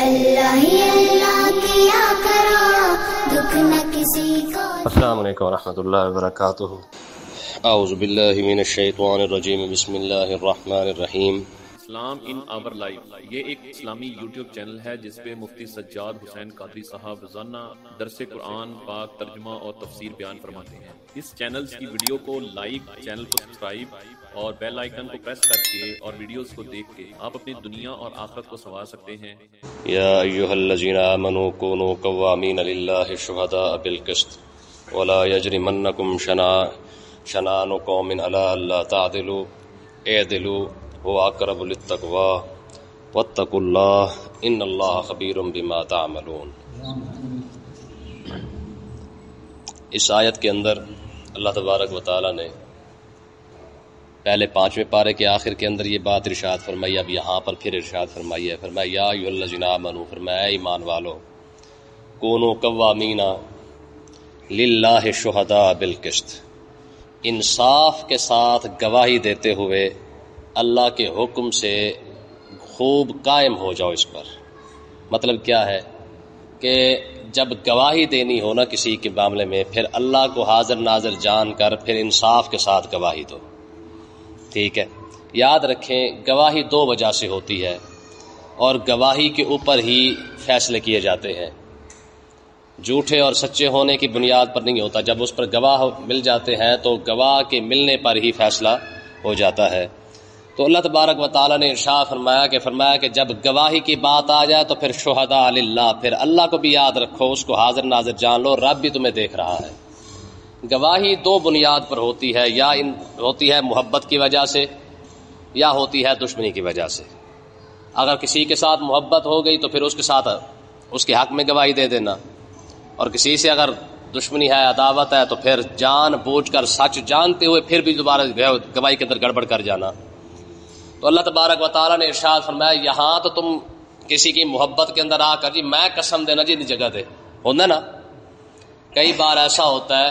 اللہ ہی اللہ کیا کرو، دکھ نہ کسی کو۔ السلام علیکم ورحمۃ اللہ وبرکاتہ۔ اعوذ باللہ من الشیطان الرجیم، بسم اللہ الرحمن الرحیم۔ اسلام ان آور لائف، یہ ایک اسلامی یوٹیوب چینل ہے جس پہ مفتی سجاد حسین قادری صاحب روزانہ درس قرآن پاک ترجمہ اور تفسیر بیان فرماتے ہیں۔ اس چینل کی ویڈیو کو لائک، چینل کو سبسکرائب اور بیل آئیکن کو پریس کر کے اور ویڈیوز کو دیکھ کے آپ اپنی دنیا اور آخرت کو سنوار سکتے ہیں۔ یا ایھا الذین آمنوا کونوا قوامین للہ شہداء بالقسط ولا یجرمنکم شنآن قوم علی الا تعدلوا اعدلوا هو اقرب للتقوى واتقوا اللہ ان اللہ خبیر بما تعملون۔ اس آیت کے اندر اللہ تبارک و تعالی نے پہلے 5ویں پارے کے آخر کے اندر یہ بات ارشاد فرمائی، اب یہاں پر پھر ارشاد فرمائی ہے۔ فرمایا یا ایھا الذین آمنوا، فرمایا ایمان والو، کونوا قوامین للہ شہداء بالقسط، انصاف کے ساتھ گواہی دیتے ہوئے اللہ کے حکم سے خوب قائم ہو جاؤ اس پر۔ مطلب کیا ہے کہ جب گواہی دینی ہو نا کسی کے معاملے میں، پھر اللہ کو حاضر ناظر جان کر پھر انصاف کے ساتھ گواہی دو، ٹھیک ہے۔ یاد رکھیں گواہی 2 وجہ سے ہوتی ہے اور گواہی کے اوپر ہی فیصلے کیے جاتے ہیں، جھوٹے اور سچے ہونے کی بنیاد پر نہیں ہوتا۔ جب اس پر گواہ مل جاتے ہیں تو گواہ کے ملنے پر ہی فیصلہ ہو جاتا ہے۔ تو اللہ تبارک و تعالیٰ نے ارشاد فرمایا کہ جب گواہی کی بات آ جائے تو پھر شہداء للہ، پھر اللہ کو بھی یاد رکھو، اس کو حاضر ناظر جان لو، رب بھی تمہیں دیکھ رہا ہے۔ گواہی 2 بنیاد پر ہوتی ہے، یا ہوتی ہے محبت کی وجہ سے یا ہوتی ہے دشمنی کی وجہ سے۔ اگر کسی کے ساتھ محبت ہو گئی تو پھر اس کے ساتھ اس کے حق میں گواہی دے دینا، اور کسی سے اگر دشمنی ہے، عداوت ہے، تو پھر جان بوجھ کر سچ جانتے ہوئے پھر بھی دوبارہ گواہی کے اندر گڑبڑ کر جانا۔ تو اللہ تبارک و تعالیٰ نے ارشاد فرمایا یہاں تو تم کسی کی محبت کے اندر آ کر جی میں قسم دینا جی جگہ دے، ہوتا نا کئی بار ایسا ہوتا ہے،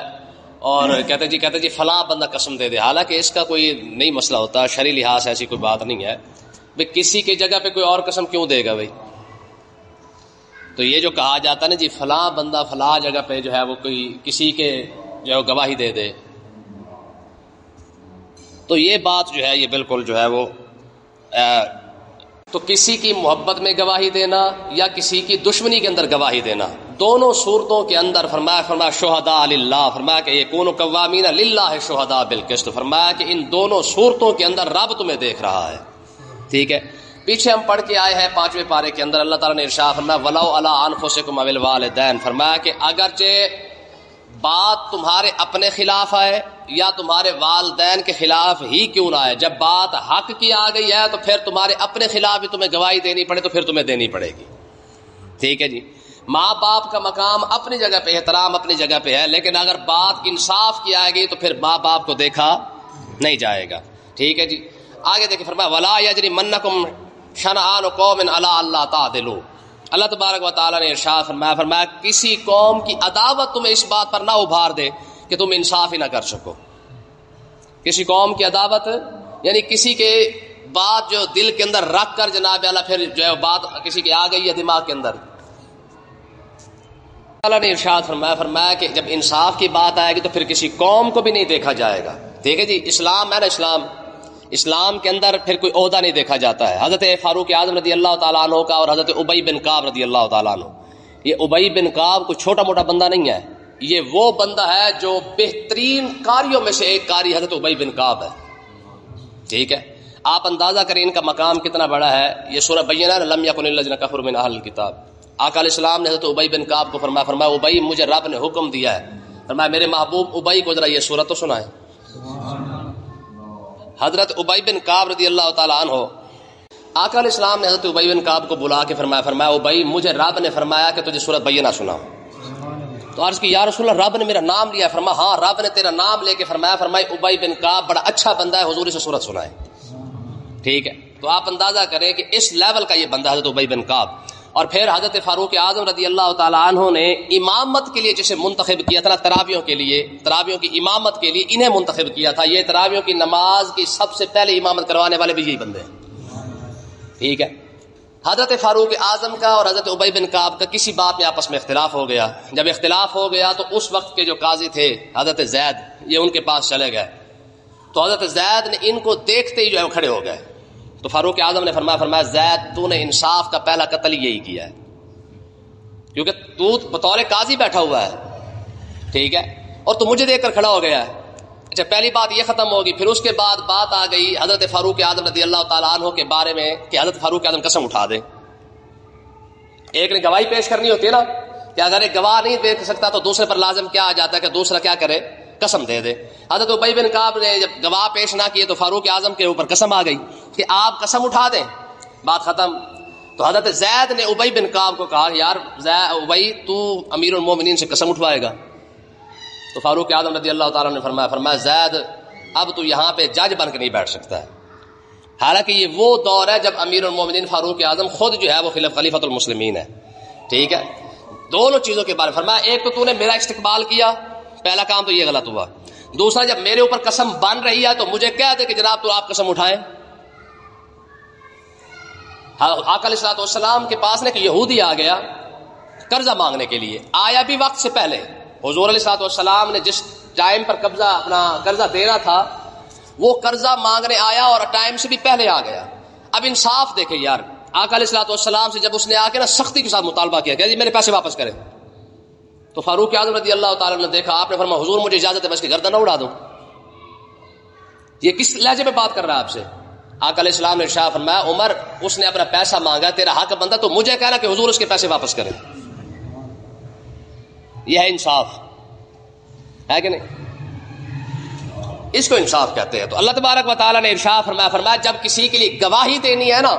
اور کہتے جی فلاں بندہ قسم دے دے، حالانکہ اس کا کوئی نہیں مسئلہ ہوتا، شرعی لحاظ ایسی کوئی بات نہیں ہے، بھئی کسی کی جگہ پہ کوئی اور قسم کیوں دے گا بھائی؟ تو یہ جو کہا جاتا ہے نا جی فلاں بندہ فلاں جگہ پہ جو ہے وہ کوئی کسی کے جو ہے گواہی دے دے، تو یہ بات جو ہے یہ بالکل جو ہے وہ تو کسی کی محبت میں گواہی دینا یا کسی کی دشمنی کے اندر گواہی دینا، دونوں صورتوں کے اندر فرمایا شہداء للہ، فرمایا کہ یکونوا قوامین للہ شہداء بالقسط، فرمایا کہ ان دونوں صورتوں کے اندر رب تمہیں دیکھ رہا ہے، ٹھیک ہے۔ پیچھے ہم پڑھ کے آئے ہیں 5ویں پارے کے اندر اللہ تعالیٰ نے ارشاد فرمایا ولو علی انفسکم او الوالدین، فرمایا کہ اگرچہ بات تمہارے اپنے خلاف آئے یا تمہارے والدین کے خلاف ہی کیوں نہ آئے، جب بات حق کی آ گئی ہے تو پھر تمہارے اپنے خلاف بھی تمہیں گواہی دینی پڑے تو پھر تمہیں دینی پڑے گی، ٹھیک ہے جی۔ ماں باپ کا مقام اپنی جگہ پہ، احترام اپنی جگہ پہ ہے، لیکن اگر بات انصاف کی آئے گی تو پھر ماں باپ کو دیکھا نہیں جائے گا، ٹھیک ہے جی۔ آگے دیکھیں فرمایا ولا یجرمنکم شنآن قوم علی الا تعدلوا، اللہ تبارک و تعالیٰ نے ارشاد فرمایا کسی قوم کی عداوت تمہیں اس بات پر نہ ابھار دے کہ تم انصاف ہی نہ کر سکو۔ کسی قوم کی عداوت یعنی کسی کے بات جو دل کے اندر رکھ کر جناب اللہ پھر جو ہے بات کسی کی آ گئی ہے دماغ کے اندر، اللہ نے ارشاد فرمایا کہ جب انصاف کی بات آئے گی تو پھر کسی قوم کو بھی نہیں دیکھا جائے گا، ٹھیک ہے جی۔ اسلام ہے نا، اسلام کے اندر پھر کوئی عہدہ نہیں دیکھا جاتا ہے۔ حضرت فاروق اعظم رضی اللہ تعالیٰ عنہ کا اور حضرت ابی بن کعب رضی اللہ تعالیٰ عنہ، یہ ابی بن کعب کوئی چھوٹا موٹا بندہ نہیں ہے، یہ وہ بندہ ہے جو بہترین قاریوں میں سے ایک قاری حضرت ابی بن کعب ہے، ٹھیک ہے۔ آپ اندازہ کریں ان کا مقام کتنا بڑا ہے۔ یہ سورہ بینہ لم یکن الذین کفروا من اہل الکتاب، آقا علیہ السلام نے حضرت ابی بن کعب کو فرمایا ابی مجھے رب نے حکم دیا ہے، فرمایا میرے محبوب ابی کو ذرا یہ سورت تو سنائیں۔ حضرت ابی بن کعب رضی اللہ تعالیٰ عنہ، آقا علیہ السلام نے حضرت ابی بن کعب کو بلا کے فرمایا ابی مجھے رب نے فرمایا کہ تجھے سورت بینہ سناؤ۔ تو عرض کی یا رسول اللہ رب نے میرا نام لیا، فرمایا ہاں رب نے تیرا نام لے کے فرمایا ابی بن کعب بڑا اچھا بندہ ہے، حضور سے سورت سنائے، ٹھیک ہے۔ تو آپ اندازہ کریں کہ اس لیول کا یہ بندہ حضرت ابی بن کعب، اور پھر حضرت فاروق اعظم رضی اللہ تعالیٰ عنہ نے امامت کے لیے جسے منتخب کیا تھا نا، تراویحوں کے لیے، تراویحوں کی امامت کے لیے انہیں منتخب کیا تھا۔ یہ تراویحوں کی نماز کی سب سے پہلے امامت کروانے والے بھی یہی بندے ہیں، ٹھیک ہے۔ حضرت فاروق اعظم کا اور حضرت ابی بن کعب کا کسی بات میں آپس میں اختلاف ہو گیا. جب اختلاف ہو گیا تو اس وقت کے جو قاضی تھے حضرت زید، یہ ان کے پاس چلے گئے. تو حضرت زید نے ان کو دیکھتے ہی جو ہے کھڑے ہو گئے. تو فاروق اعظم نے فرمایا زید تو نے انصاف کا پہلا قتل یہی کیا ہے، کیونکہ تو بطور قاضی بیٹھا ہوا ہے، ٹھیک ہے، اور تو مجھے دیکھ کر کھڑا ہو گیا ہے. اچھا پہلی بات یہ ختم ہوگی. پھر اس کے بعد بات آ گئی حضرت فاروق اعظم رضی اللہ تعالیٰ عنہ کے بارے میں کہ حضرت فاروق اعظم قسم اٹھا دے. ایک نے گواہی پیش کرنی ہوتی ہے نا، کہ اگر ایک گواہ نہیں دیکھ سکتا تو دوسرے پر لازم کیا آ جاتا ہے کہ دوسرا کیا کرے، قسم دے دے. حضرت ابی بن کعب نے جب گواہ پیش نہ کیے تو فاروق اعظم کے اوپر قسم آ گئی کہ آپ قسم اٹھا دیں، بات ختم. تو حضرت زید نے ابی بن کعب کو کہا یار ابی تو امیر المومنین سے قسم اٹھوائے گا. تو فاروق اعظم رضی اللہ تعالیٰ نے فرمایا زید اب تو یہاں پہ جج بن کے نہیں بیٹھ سکتا ہے. حالانکہ یہ وہ دور ہے جب امیر المومنین فاروق اعظم خود جو ہے وہ خلیفۃ المسلمین ہے، ٹھیک ہے. دونوں چیزوں کے بارے میں فرمایا، ایک تو نے میرا استقبال کیا، پہلا کام تو یہ غلط ہوا. دوسرا جب میرے اوپر قسم بن رہی ہے تو مجھے کہہ دے کہ جناب تو آپ قسم اٹھائیں. آقا علیہ الصلوۃ والسلام کے پاس ایک یہودی آ گیا قرضہ مانگنے کے لیے، آیا بھی وقت سے پہلے. حضور علیہ الصلوۃ والسلام نے جس ٹائم پر اپنا قرضہ دینا تھا وہ قرضہ مانگنے آیا اور ٹائم سے بھی پہلے آ گیا. اب انصاف دیکھیں یار، آقا علیہ الصلوۃ والسلام سے جب اس نے آ کے نا سختی کے ساتھ مطالبہ کیا کہ جی میرے پیسے واپس کریں، تو فاروق اعظم رضی اللہ تعالیٰ نے دیکھا، آپ نے فرمایا حضور مجھے اجازت ہے میں اس کی گردن نہ اڑا دوں. یہ کس لہجے میں بات کر رہا ہے آپ سے؟ آقا علیہ السلام نے ارشاد فرمایا عمر اس نے اپنا پیسہ مانگا، تیرا حق بندہ، تو مجھے کہنا کہ حضور اس کے پیسے واپس کریں. یہ ہے انصاف، ہے کہ نہیں؟ اس کو انصاف کہتے ہیں. تو اللہ تبارک و تعالیٰ نے ارشاد فرمایا جب کسی کے لیے گواہی دینی ہے نا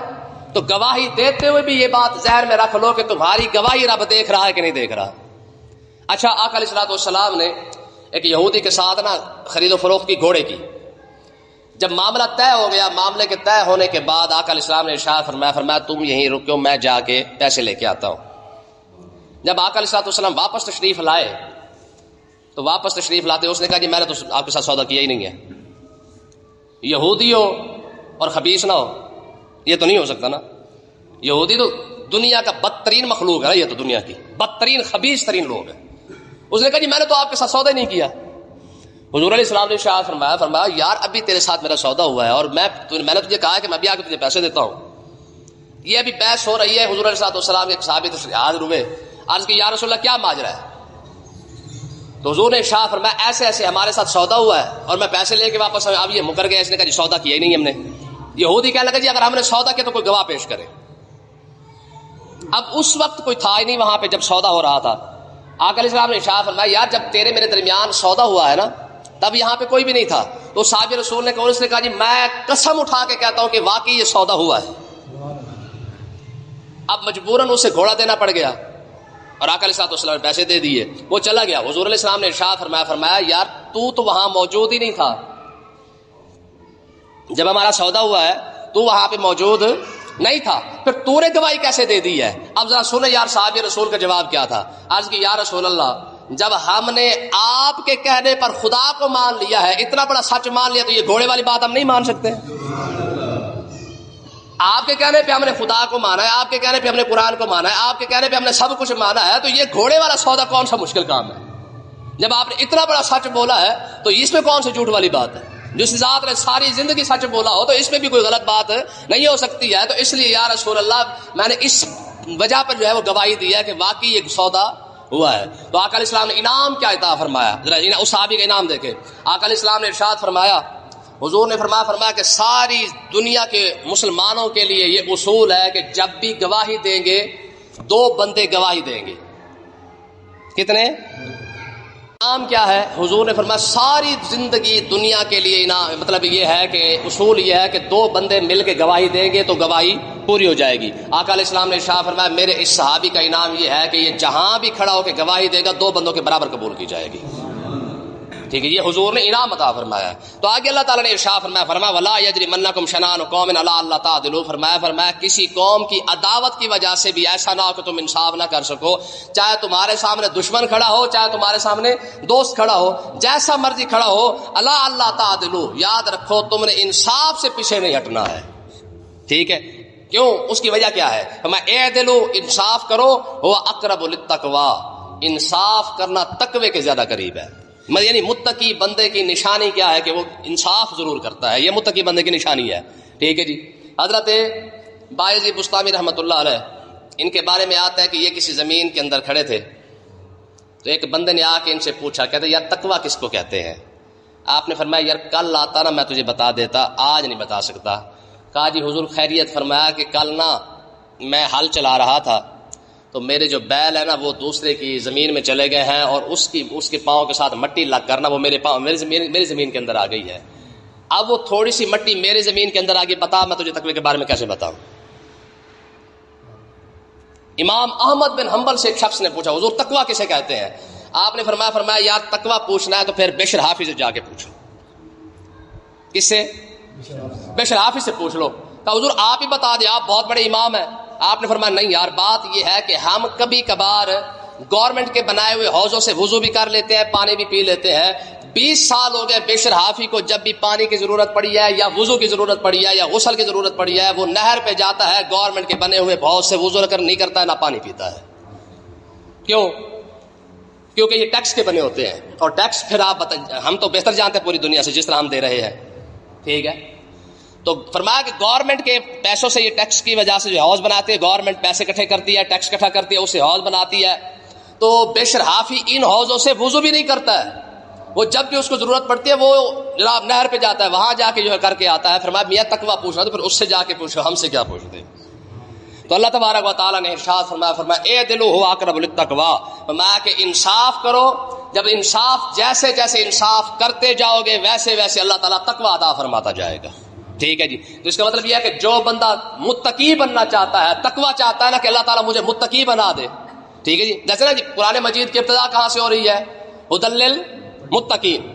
تو گواہی دیتے ہوئے بھی یہ بات ذہن میں رکھ لو کہ تمہاری گواہی رب دیکھ رہا ہے کہ نہیں دیکھ رہا. اچھا آقا علیہ الصلوۃ والسلام نے ایک یہودی کے ساتھ نا خرید و فروخت کی گھوڑے کی. جب معاملہ طے ہو گیا، معاملے کے طے ہونے کے بعد آقا علیہ السلام نے ارشاد فرمایا تم یہیں رکو، میں جا کے پیسے لے کے آتا ہوں. جب آقا علیہ الصلوۃ والسلام واپس تشریف لائے تو واپس تشریف لاتے اس نے کہا جی میں نے تو آپ کے ساتھ سودا کیا ہی نہیں ہے. یہودی ہو اور خبیث نہ ہو، یہ تو نہیں ہو سکتا نا. یہودی تو دنیا کا بدترین مخلوق ہے نا، یہ تو دنیا کی بدترین خبیث ترین لوگ ہیں. اس نے کہا جی میں نے تو آپ کے ساتھ سودا نہیں کیا. حضور علیہ السلام نے ارشاد فرمایا یار ابھی تیرے ساتھ میرا سودا ہوا ہے اور میں نے تجھے کہا کہ میں ابھی آ کے تجھے پیسے دیتا ہوں. یہ ابھی بحث ہو رہی ہے. حضور علیہ السلام کے صحابی حاضر ہوئے، عرض کی یا رسول اللہ کیا ماجرا ہے؟ تو حضور نے ارشاد فرمایا ایسے ایسے ہمارے ساتھ سودا ہوا ہے اور میں پیسے لے کے واپس اب یہ مکر گیا. اس نے کہا جی سودا کیا ہی نہیں ہم نے. یہودی کہنے لگا جی اگر ہم نے سودا کیا تو کوئی گواہ پیش کرے. اب اس وقت کوئی تھا ہی نہیں وہاں پہ جب سودا ہو رہا تھا. آقا علیہ السلام نے ارشاد فرمایا یار جب تیرے میرے درمیان سودا ہوا ہے نا تب یہاں پہ کوئی بھی نہیں تھا. تو صحابی رسول نے کہا، اس نے کہا جی میں قسم اٹھا کے کہتا ہوں کہ واقعی یہ سودا ہوا ہے. اب مجبوراً اسے گھوڑا دینا پڑ گیا اور آقا علیہ السلام نے پیسے دے دیے، وہ چلا گیا. حضور علیہ السلام نے ارشاد فرمایا یار تو وہاں موجود ہی نہیں تھا جب ہمارا سودا ہوا ہے، تو وہاں پہ موجود نہیں تھا، پھر تو نے گواہی کیسے دے دی ہے؟ اب ذرا سنیں یار صحابی رسول کا جواب کیا تھا. عرض کی یا رسول اللہ جب ہم نے آپ کے کہنے پر خدا کو مان لیا ہے، اتنا بڑا سچ مان لیا، تو یہ گھوڑے والی بات ہم نہیں مان سکتے. آپ کے کہنے پہ ہم نے خدا کو مانا ہے، آپ کے کہنے پہ ہم نے قرآن کو مانا ہے، آپ کے کہنے پہ ہم نے سب کچھ مانا ہے، تو یہ گھوڑے والا سودا کون سا مشکل کام ہے؟ جب آپ نے اتنا بڑا سچ بولا ہے تو اس میں کون سی جھوٹ والی بات ہے؟ جس ذات نے ساری زندگی سچ بولا ہو تو اس میں بھی کوئی غلط بات نہیں ہو سکتی ہے. تو اس لیے یا رسول اللہ میں نے اس وجہ پر جو ہے وہ گواہی دی ہے کہ واقعی یہ سودا ہوا ہے. تو آقا علیہ السلام نے انعام کیا عطا فرمایا، ذرا اس صحابی کا انعام دیکھیں. آقا علیہ السلام نے ارشاد فرمایا، حضور نے فرمایا کہ ساری دنیا کے مسلمانوں کے لیے یہ اصول ہے کہ جب بھی گواہی دیں گے 2 بندے گواہی دیں گے. کتنے؟ انعام کیا ہے؟ حضور نے فرمایا ساری زندگی دنیا کے لیے انعام، مطلب یہ ہے کہ اصول یہ ہے کہ 2 بندے مل کے گواہی دیں گے تو گواہی پوری ہو جائے گی. آقا علیہ السلام نے ارشاد فرمایا میرے اس صحابی کا انعام یہ ہے کہ یہ جہاں بھی کھڑا ہو کے گواہی دے گا 2 بندوں کے برابر قبول کی جائے گی. ٹھیک ہے، یہ حضور نے انعام عطا فرمایا ہے. تو آگے اللہ تعالیٰ نے ارشاد فرمایا ولا یجرمنکم شنآن قوم علی الا تعدلوا، فرمایا کسی قوم کی عداوت کی وجہ سے بھی ایسا نہ ہو کہ تم انصاف نہ کر سکو. چاہے تمہارے سامنے دشمن کھڑا ہو، چاہے تمہارے سامنے دوست کھڑا ہو، جیسا مرضی کھڑا ہو، الا تعدلوا، یاد رکھو تم نے انصاف سے پیچھے نہیں ہٹنا ہے. ٹھیک ہے، کیوں؟ اس کی وجہ کیا ہے؟ فرمایا اعدلوا، انصاف کرو، هو اقرب للتقوی، انصاف کرنا تقوی کے زیادہ قریب ہے. یعنی متقی بندے کی نشانی کیا ہے کہ وہ انصاف ضرور کرتا ہے، یہ متقی بندے کی نشانی ہے. ٹھیک ہے جی. حضرت بایزید بستامی رحمۃ اللہ علیہ، ان کے بارے میں آتا ہے کہ یہ کسی زمین کے اندر کھڑے تھے تو ایک بندے نے آ کے ان سے پوچھا، کہتے یار تقویٰ کس کو کہتے ہیں؟ آپ نے فرمایا یار کل آتا نا میں تجھے بتا دیتا، آج نہیں بتا سکتا. کہا جی حضور خیریت؟ فرمایا کہ کل نا میں ہل چلا رہا تھا تو میرے جو بیل ہے نا وہ دوسرے کی زمین میں چلے گئے ہیں اور اس کے پاؤں کے ساتھ مٹی لگ کر نا وہ میری زمین کے اندر آ گئی ہے. اب وہ تھوڑی سی مٹی میری زمین کے اندر آ گئی، بتا میں تجھے تقوی کے بارے میں کیسے بتاؤں؟ امام احمد بن حنبل سے ایک شخص نے پوچھا حضور تقویٰ کسے کہتے ہیں؟ آپ نے فرمایا یار تقویٰ پوچھنا ہے تو پھر بشر حافظ سے جا کے پوچھو. کس سے؟ بشر حافظ سے پوچھ لو. کہا حضور آپ ہی بتا دیں، آپ بہت بڑے امام ہیں. آپ نے فرمایا نہیں یار، بات یہ ہے کہ ہم کبھی کبھار گورنمنٹ کے بنائے ہوئے حوضوں سے وضو بھی کر لیتے ہیں، پانی بھی پی لیتے ہیں. 20 سال ہو گئے بشر حافظ کو جب بھی پانی کی ضرورت پڑی ہے یا وضو کی ضرورت پڑی ہے یا غسل کی ضرورت پڑی ہے وہ نہر پہ جاتا ہے، گورنمنٹ کے بنے ہوئے حوض سے وضو نہیں کرتا ہے نہ پانی پیتا ہے. کیوں؟ کیونکہ یہ ٹیکس کے بنے ہوتے ہیں، اور ٹیکس پھر آپ ہم تو بہتر جانتے ہیں پوری دنیا سے جس طرح ہم دے رہے ہیں. ٹھیک ہے. تو فرمایا کہ گورنمنٹ کے پیسوں سے یہ ٹیکس کی وجہ سے جو حوض بناتے ہیں، گورنمنٹ پیسے اکٹھے کرتی ہے، ٹیکس اکٹھا کرتی ہے، اسے حوض بناتی ہے. تو بشر حافظ ان حوضوں سے وضو بھی نہیں کرتا ہے، وہ جب بھی اس کو ضرورت پڑتی ہے وہ جناب نہر پہ جاتا ہے، وہاں جا کے جو ہے کر کے آتا ہے. فرمایا میاں تقویٰ پوچھنا تو پھر اس سے جا کے پوچھو، ہم سے کیا پوچھتے. تو اللہ تبارک و تعالیٰ نے ارشاد فرمایا اعدلوا هو اقرب للتقوی، فرمایا کہ انصاف کرو. جب انصاف جیسے جیسے انصاف کرتے جاؤ گے ویسے ویسے اللہ تعالیٰ تقویٰ عطا فرماتا جائے گا. ٹھیک ہے جی. تو اس کا مطلب یہ ہے کہ جو بندہ متقی بننا چاہتا ہے، تقویٰ چاہتا ہے نا کہ اللہ تعالیٰ مجھے متقی بنا دے. ٹھیک ہے جی. جیسے نا جی قرآن مجید کی ابتدا کہاں سے ہو رہی ہے؟ ہدی للمتقین،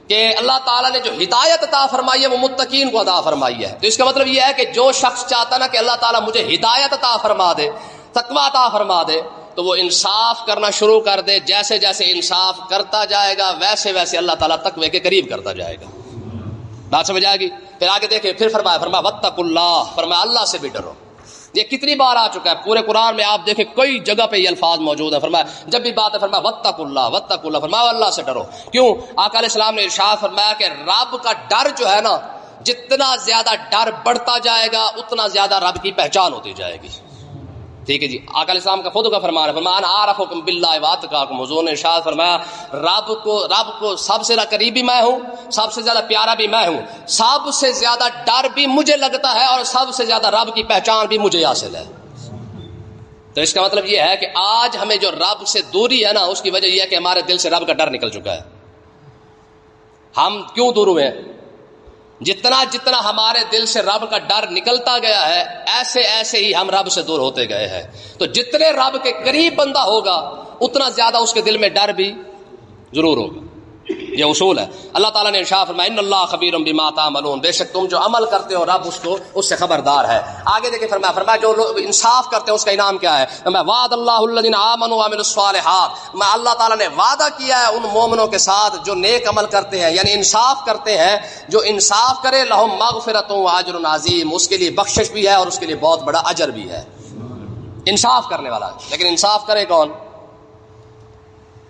کہ اللہ تعالیٰ نے جو ہدایت عطا فرمائی ہے وہ متقین کو عطا فرمائی ہے. تو اس کا مطلب یہ ہے کہ جو شخص چاہتا نا کہ اللہ تعالیٰ مجھے ہدایت عطا فرما دے، تقویٰ عطا فرما دے، تو وہ انصاف کرنا شروع کر دے. جیسے جیسے انصاف کرتا جائے گا ویسے ویسے اللہ تعالیٰ تقوی کے قریب کرتا جائے گا. بات سمجھ آئے گی؟ پھر آگے دیکھیں، پھر فرمایا واتقوا اللہ، فرمایا اللہ سے بھی ڈرو. یہ کتنی بار آ چکا ہے پورے قرآن میں، آپ دیکھیں کئی جگہ پہ یہ الفاظ موجود ہیں. فرمایا جب بھی بات ہے فرمایا واتقوا اللہ، فرمایا اللہ سے ڈرو. کیوں؟ آقا علیہ السلام نے ارشاد فرمایا کہ رب کا ڈر جو ہے نا، جتنا زیادہ ڈر بڑھتا جائے گا اتنا زیادہ رب کی پہچان ہوتی جائے گی. ٹھیک ہے جی. آقا علیہ السلام کا خود کا فرمان ہے، فرمایا انا اعرفکم باللہ واتقاکم. حضور نے ارشاد فرمایا رب کو سب سے زیادہ قریبی میں ہوں، سب سے زیادہ پیارا بھی میں ہوں، سب سے زیادہ ڈر بھی مجھے لگتا ہے اور سب سے زیادہ رب کی پہچان بھی مجھے حاصل ہے. تو اس کا مطلب یہ ہے کہ آج ہمیں جو رب سے دوری ہے نا، اس کی وجہ یہ ہے کہ ہمارے دل سے رب کا ڈر نکل چکا ہے. ہم کیوں دور ہوئے ہیں؟ جتنا ہمارے دل سے رب کا ڈر نکلتا گیا ہے ایسے ایسے ہی ہم رب سے دور ہوتے گئے ہیں. تو جتنے رب کے قریب بندہ ہوگا اتنا زیادہ اس کے دل میں ڈر بھی ضرور ہوگا. یہ اصول ہے. اللہ تعالیٰ نے ارشاد فرمایا ان اللہ خبیر بما تعملون، بے شک تم جو عمل کرتے ہو رب اس سے خبردار ہے. آگے دیکھیں فرمایا جو لوگ انصاف کرتے ہیں اس کا انعام کیا ہے؟ وعد اللہ الذین آمنوا وعملوا الصالحات، اللہ تعالیٰ نے وعدہ کیا ہے ان مومنوں کے ساتھ جو نیک عمل کرتے ہیں، یعنی انصاف کرتے ہیں. جو انصاف کرے لہم مغفرۃ واجر عظیم، اس کے لیے بخشش بھی ہے اور اس کے لیے بہت بڑا اجر بھی ہے. انصاف کرنے والا. لیکن انصاف کرے کون؟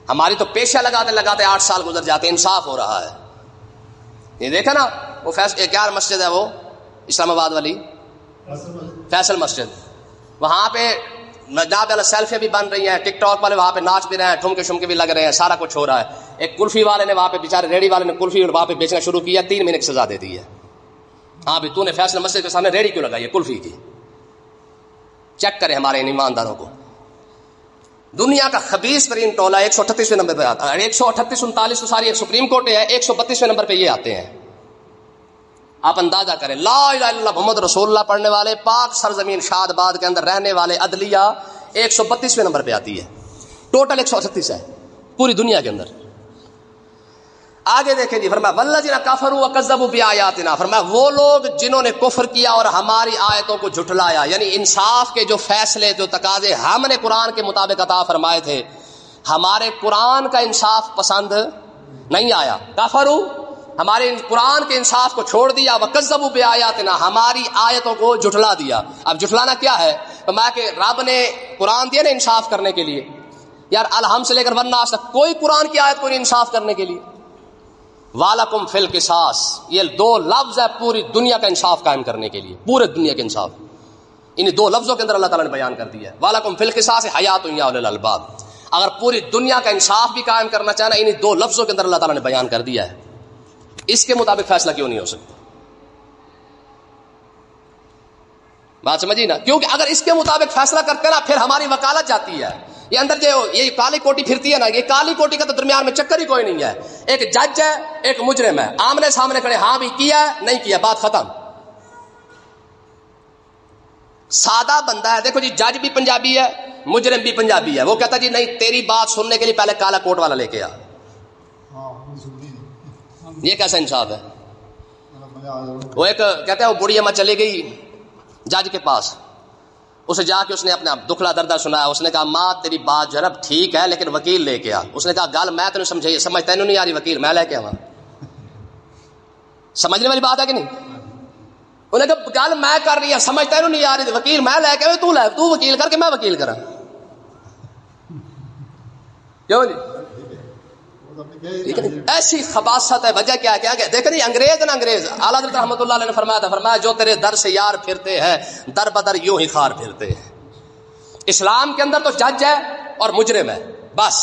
ہماری تو پیشہ لگاتے 8 سال گزر جاتے، انصاف ہو رہا ہے. یہ دیکھا نا وہ کیا مسجد ہے، وہ اسلام آباد والی فیصل مسجد، وہاں پہ جناب سیلفیاں بھی بن رہی ہیں، ٹک ٹاک والے وہاں پہ ناچ بھی رہے ہیں، ٹھمکے شمکے بھی لگ رہے ہیں، سارا کچھ ہو رہا ہے. ایک کلفی والے نے وہاں پہ بیچارے ریڑی والے نے کلفی وہاں پہ بیچنا شروع کیا، 3 مہینے کی سزا دے دی ہے. ہاں بھی تو نے فیصل مسجد کے سامنے ریڑی کیوں لگائی ہے کلفی کی؟ چیک کرے ہمارے ان ایمانداروں کو. دنیا کا خبیث ترین ٹولہ 138ویں نمبر پہ آتا ہے. 138 39 تو ساری ایک سپریم کورٹ ہے، 132ویں نمبر پہ یہ آتے ہیں. آپ اندازہ کریں، لا الہ الا اللہ محمد رسول اللہ پڑھنے والے، پاک سرزمین شاد آباد کے اندر رہنے والے عدلیہ 132ویں نمبر پہ آتی ہے. ٹوٹل 138 ہے پوری دنیا کے اندر. آگے دیکھیں جی، فرمایا والذین کفروا وکذبوا بآیاتنا، فرمایا وہ لوگ جنہوں نے کفر کیا اور ہماری آیتوں کو جھٹلایا، یعنی انصاف کے جو فیصلے جو تقاضے ہم نے قرآن کے مطابق عطا فرمائے تھے، ہمارے قرآن کا انصاف پسند نہیں آیا. کفروا ہمارے قرآن کے انصاف کو چھوڑ دیا، وَكَذَّبُوا بِآيَاتِنَا، ہماری آیتوں کو جھٹلا دیا۔ اب جھٹلانا کیا ہے؟ فرمایا کہ رب نے قرآن دیا نا انصاف کرنے کے لیے، یار الحم سے لے کر والناس تک کوئی قرآن کی آیت کو نہیں انصاف کرنے کے لیے۔ وَلَكُمْ فِي الْقِصَاصِ، یہ دو لفظ ہے پوری دنیا کا انصاف قائم کرنے کے لیے، پورے دنیا کے انصاف انہیں دو لفظوں کے اندر اللہ تعالیٰ نے بیان کر دیا ہے۔ وَلَكُمْ فِي الْقِصَاصِ حَيَاةٌ يَا أُولِي الْأَلْبَابِ، اگر پوری دنیا کا انصاف بھی قائم کرنا چاہنا انہیں دو لفظوں کے اندر اللہ تعالیٰ نے بیان کر دیا ہے۔ اس کے مطابق فیصلہ کیوں نہیں ہو سکتا؟ بات سمجھی نا؟ کیونکہ اگر اس کے مطابق فیصلہ کرتے نا پھر ہماری وکالت جاتی ہے۔ یہ اندر جو یہ کالی کوٹی پھرتی ہے نا، یہ کالی کوٹی کا تو درمیان میں چکر ہی کوئی نہیں ہے۔ ایک جج ہے، ایک مجرم ہے، آمنے سامنے کھڑے، ہاں بھی کیا ہے نہیں کیا، بات ختم۔ سادہ بندہ ہے، دیکھو جی جج بھی پنجابی ہے، مجرم بھی پنجابی ہے، وہ کہتا جی نہیں تیری بات سننے کے لیے پہلے کالا کوٹ والا لے کے آ۔ یہ کیسا انصاف ہے؟ وہ ایک کہتے ہیں وہ بڑھی اماں چلی گئی جج کے پاس، اسے جا کے اس نے اپنا دکھلا دردہ سنایا۔ اس نے کہا ماں تیری بات جو ہے نا ٹھیک ہے لیکن وکیل لے کے آ۔ اس نے کہا گل میں تینوں سمجھائی، سمجھ تینوں نہیں آ رہی، وکیل میں لے کے آواں۔ سمجھنے والی بات ہے کہ نہیں؟ انہیں کہا گل میں کر رہی ہے، سمجھ تینوں نہیں آ رہی، وکیل میں لے کے آؤں، تو وکیل کر کے میں وکیل کرا، کیوں نہیں؟ ایسی خباثت ہے۔ وجہ کیا ہے؟ کیا دیکھ نہیں انگریز نا، انگریز اعلیٰ حضرت رحمۃ اللہ علیہ نے فرمایا تھا، فرمایا جو تیرے در سے یار پھرتے ہیں در بدر یوں ہی خار پھرتے ہیں۔ اسلام کے اندر تو جج ہے اور مجرم ہے بس،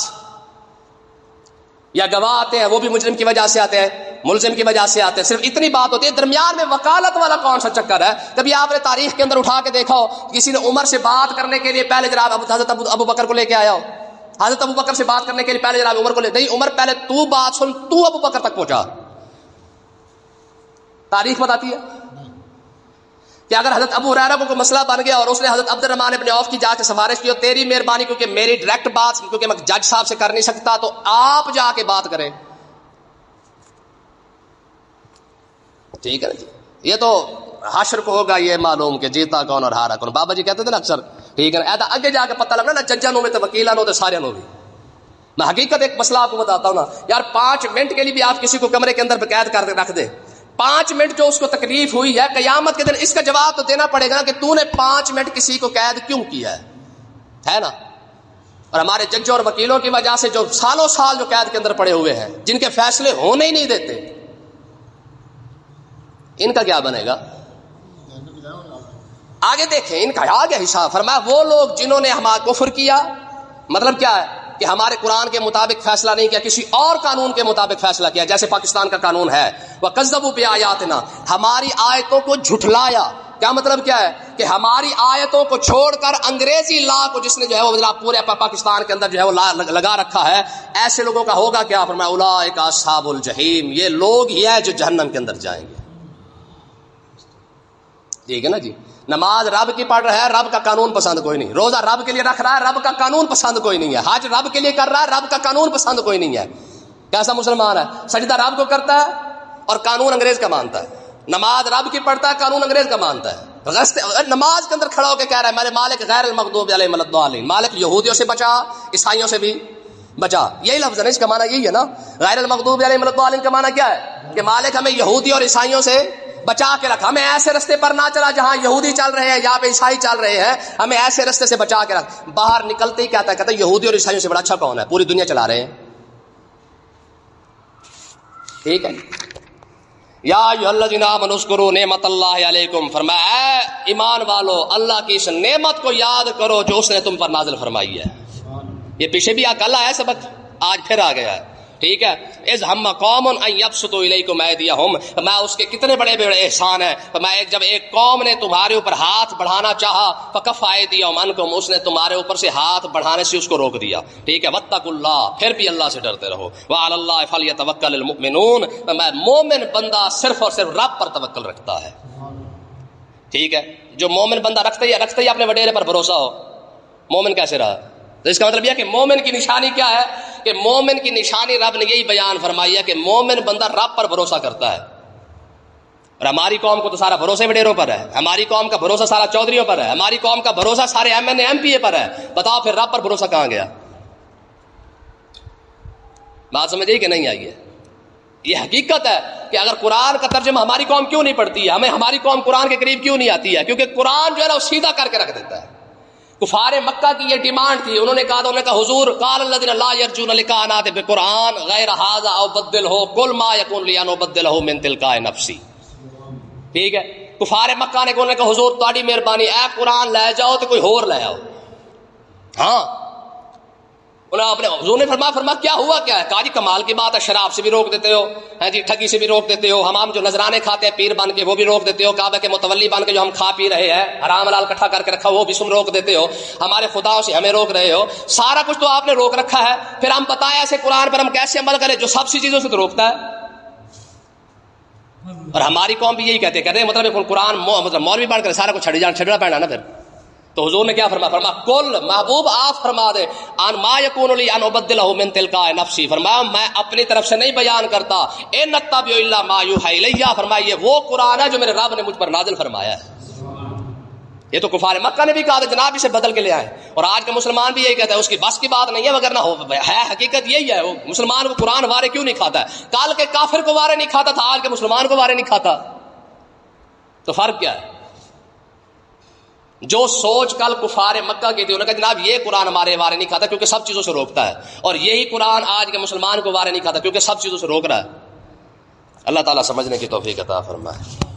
یا گواہ آتے ہیں وہ بھی مجرم کی وجہ سے آتے ہیں، ملزم کی وجہ سے آتے ہیں، صرف اتنی بات ہوتی ہے۔ درمیان میں وکالت والا کون سا چکر ہے؟ کبھی آپ نے تاریخ کے اندر اٹھا کے دیکھا ہو کسی نے عمر سے بات کرنے کے لیے پہلے جناب حضرت ابو بکر کو لے کے آیا ہو؟ حضرت ابو بکر سے بات کرنے کے لیے پہلے جناب عمر کو لے، نہیں عمر پہلے تو بات سن، تو ابو بکر تک پہنچا۔ تاریخ بتاتی ہے کہ اگر حضرت ابو ہریرہ کو کوئی مسئلہ بن گیا اور اس نے حضرت عبد الرحمن ابن عوف کی جا کے سفارش کی، تیری مہربانی کیونکہ میری ڈائریکٹ بات کیونکہ میں جج صاحب سے کر نہیں سکتا تو آپ جا کے بات کریں، ٹھیک ہے نا جی؟ یہ تو حشر کو ہوگا یہ معلوم کہ جیتا کون اور ہارا کون۔ بابا جی کہتے تھے نا اکثر، ٹھیک ہے نا، ایسا آگے جا کے پتہ لگنا نا ججاں نو میں تو وکیلاں نو تو سارے نو بھی۔ میں حقیقت ایک مسئلہ آپ کو بتاتا ہوں نا یار، 5 منٹ کے لیے بھی آپ کسی کو کمرے کے اندر بقید کر کے رکھ دے، 5 منٹ جو اس کو تکلیف ہوئی ہے قیامت کے دن اس کا جواب تو دینا پڑے گا کہ تو نے 5 منٹ کسی کو قید کیوں کیا ہے نا؟ اور ہمارے ججوں اور وکیلوں کی وجہ سے جو سالوں سال جو قید کے اندر پڑے ہوئے ہیں، جن کے فیصلے ہونے ہی نہیں دیتے، ان کا کیا بنے گا؟ آگے دیکھیں ان کا آگے حساب۔ فرمایا وہ لوگ جنہوں نے ہمارا کفر کیا، مطلب کیا ہے کہ ہمارے قرآن کے مطابق فیصلہ نہیں کیا، کسی اور قانون کے مطابق فیصلہ کیا، جیسے پاکستان کا قانون ہے، وَكَذَّبُوا بِآيَاتِنَا، ہماری آیتوں کو جھٹلایا۔ کیا مطلب کیا ہے کہ ہماری آیتوں کو چھوڑ کر انگریزی لا کو جس نے جو ہے وہ پورے پاکستان کے اندر جو ہے وہ لگا رکھا ہے، ایسے لوگوں کا ہوگا کیا؟ فرمایا اولئک اصحاب الجحیم، یہ لوگ ہی ہیں جو جہنم کے اندر جائیں گے، ٹھیک ہے نا جی؟ نماز رب کی پڑھ رہا ہے، رب کا قانون پسند کوئی نہیں، روزہ رب کے لیے رکھ رہا ہے، رب کا قانون پسند کوئی نہیں ہے، حج رب کے لیے کر رہا ہے، رب کا قانون پسند کوئی نہیں ہے۔ کیسا مسلمان ہے؟ سجدہ رب کو کرتا ہے اور قانون انگریز کا مانتا ہے، نماز رب کی پڑھتا ہے، قانون انگریز کا مانتا ہے۔ نماز کے اندر کھڑا ہو کے کہہ رہا ہے میرے مالک غیر المغضوب علیہم ولا الضالین، مالک یہودیوں سے بچا، عیسائیوں سے بھی بچا، یہی لفظ ہے نا، اس کا معنی یہی ہے نا، غیر المغضوب علیہم ولا الضالین کا معنی کیا ہے کہ مالک ہمیں یہودی اور عیسائیوں سے بچا کے رکھ، ہمیں ایسے رستے پر نہ چلا جہاں یہودی چل رہے ہیں یا پہ عیسائی چل رہے ہیں، ہمیں ایسے رستے سے بچا کے رکھ۔ باہر نکلتے ہی کہتا ہے یہودی اور عیسائیوں سے بڑا اچھا کون ہے؟ پوری دنیا چلا رہے ہیں، ٹھیک ہے۔ یا ایھا الذین آمنوا اذکروا نعمت اللہ علیکم، فرمایا اے ایمان والو اللہ کی اس نعمت کو یاد کرو جو اس نے تم پر نازل فرمائی ہے۔ یہ پیچھے بھی کل آیا سبق، آج پھر آ گیا ہے، ٹھیک ہے۔ اذ ہم قوم ان یبسطوا الیکم ایدیہم، میں اس کے کتنے بڑے بڑے احسان ہیں، میں جب ایک قوم نے تمہارے اوپر ہاتھ بڑھانا چاہا فکف ایدیہم عنکم، اس نے تمہارے اوپر سے ہاتھ بڑھانے سے اس کو روک دیا، ٹھیک ہے۔ واتقوا اللہ، پھر بھی اللہ سے ڈرتے رہو، وعلی اللہ فلیتوکل المؤمنون، میں مومن بندہ صرف اور صرف رب پر توکل رکھتا ہے، ٹھیک ہے۔ جو مومن بندہ رکھتا ہی اپنے وڈیرے پر بھروسہ ہو، مومن کیسے رہا؟ تو اس کا مطلب یہ کہ مومن کی نشانی کیا ہے کہ مومن کی نشانی رب نے یہی بیان فرمائی ہے کہ مومن بندہ رب پر بھروسہ کرتا ہے۔ اور ہماری قوم کو تو سارا بھروسہ وڈیروں پر ہے، ہماری قوم کا بھروسہ سارا چودھریوں پر ہے، ہماری قوم کا بھروسہ سارے M N A M P A پر ہے، بتاؤ پھر رب پر بھروسہ کہاں گیا؟ بات سمجھ آئی کہ نہیں آئی ہے؟ یہ حقیقت ہے کہ اگر قرآن کا ترجمہ ہماری قوم کیوں نہیں پڑھتی ہے, ہماری قوم قرآن کے قریب کیوں نہیں آتی ہے, کیونکہ قرآن جو ہے نا وہ سیدھا کر کے رکھ دیتا ہے. کفار مکہ کی یہ ڈیمانڈ تھی, انہوں نے کہا حضور قال الذین لا یرجون لقاءنا بقرآن غیر ھذا او بدلہ قل ما یکون لی ان ابدلہ من تلقاء نفسی. ٹھیک ہے, کفار مکہ نے کہا حضور تہاڈی مہربانی اے قرآن لے جاؤ تو کوئی اور لے آؤ. ہاں اپنے حضور نے فرمایا کیا ہوا کیا ہے؟ کہا جی کمال کی بات ہے, شراب سے بھی روک دیتے ہو, ہے جی ٹھگی سے بھی روک دیتے ہو, ہم جو نذرانے کھاتے ہیں پیر بن کے وہ بھی روک دیتے ہو, کعبہ کے متولی بن کے جو ہم کھا پی رہے ہیں حرام حلال اکٹھا کر کے رکھا وہ بھی تم روک دیتے ہو, ہمارے خداؤں سے ہمیں روک رہے ہو, سارا کچھ تو آپ نے روک رکھا ہے, پھر ہم بتائیں ایسے قرآن پر ہم کیسے عمل کریں جو سب سی چیزوں سے تو روکتا ہے. اور ہماری قوم بھی یہی کہتے ہیں مطلب قرآن مطلب مولوی بن کر سارا کچھ چھڑنا پڑنا نا. پھر تو حضور نے کیا فرمایا کل محبوب آپ فرما دے ان ما یکون لی ان ابدلہ من تلقاء نفسی, فرمایا میں اپنی طرف سے نہیں بیان کرتا, ان اتبع الا ما یوحی الی, فرمایا یہ وہ قرآن ہے جو میرے رب نے مجھ پر نازل فرمایا ہے. یہ تو کفار مکہ نے بھی کہا تھا جناب اسے بدل کے لے آئے, اور آج کے مسلمان بھی یہی کہتا ہے اس کی بس کی بات نہیں ہے, وگرنہ ہے حقیقت یہی ہے. وہ مسلمان کو قرآن وارے کیوں نہیں کھاتا ہے؟ کل کے کافر کو وارے نہیں کھاتا تھا, آج کے مسلمان کو وارے نہیں کھاتا. تو فرق کیا ہے؟ جو سوچ کل کفار مکہ کی تھی, انہوں نے کہا جناب یہ قرآن ہمارے وارے نہیں کھاتا کیونکہ سب چیزوں سے روکتا ہے, اور یہی قرآن آج کے مسلمان کو وارے نہیں کھاتا کیونکہ سب چیزوں سے روک رہا ہے. اللہ تعالیٰ سمجھنے کی توفیق عطا فرمائے.